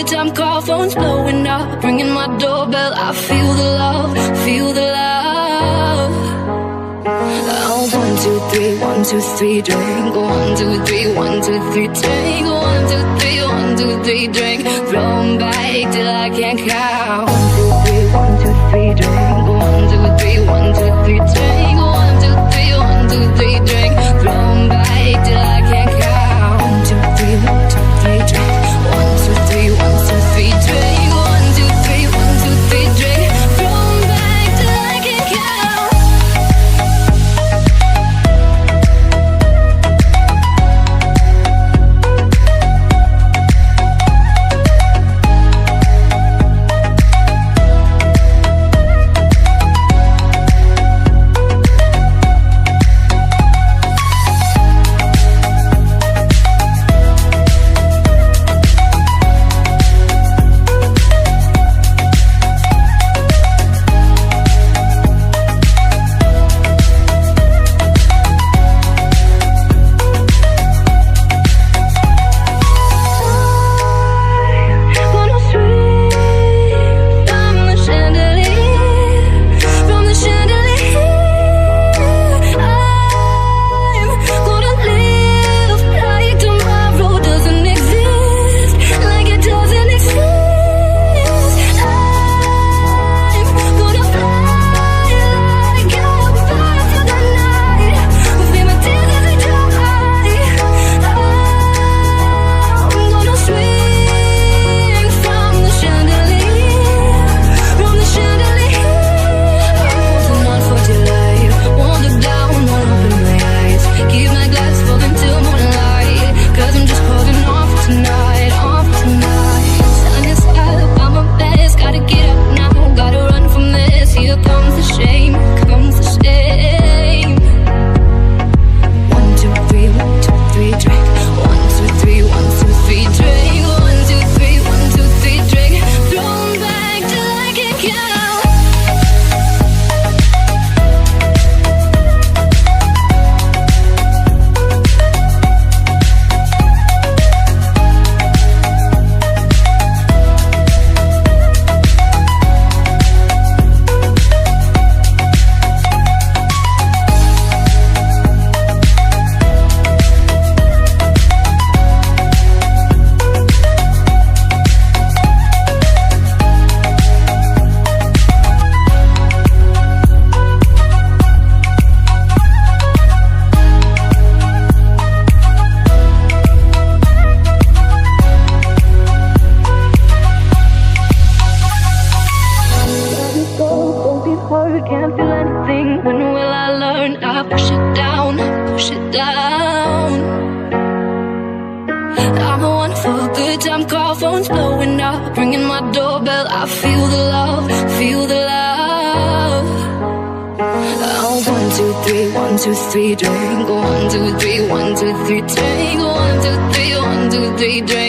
time call, phone's blowing up, ringing my doorbell. I feel the love, feel the love. Oh, 1, 2, 3, 1, 2, 3, drink. 1, 2, 3, 1, 2, 3, drink. 1, 2, 3, 1, 2, 3, drink. Throw 'em back till I can't count. 1, 2, 3, 1, 2, 3, drink. 1, 2, 3, 1, 2, 3, drink. 1, 2, 3, 1, 2, 3, drink. Throw 'em back till I can't count. 1, 2, 3, 1, 2, 3, drink. 1, 2, 3, 1, 2, 3, drink. 1, 2, 3, 1, 2, 3, drink. Throw 'em back till I can't count. Can't feel anything. When will I learn? I push it down, push it down. I'm the one for a good time call, phone's blowing up, ringing my doorbell. I feel the love, feel the love. Oh, 1, 2, 3, 1, 2, 3, drink. 1, 2, 3, 1, 2, 3, drink. 1, 2, 3, 1, 2, 3, drink.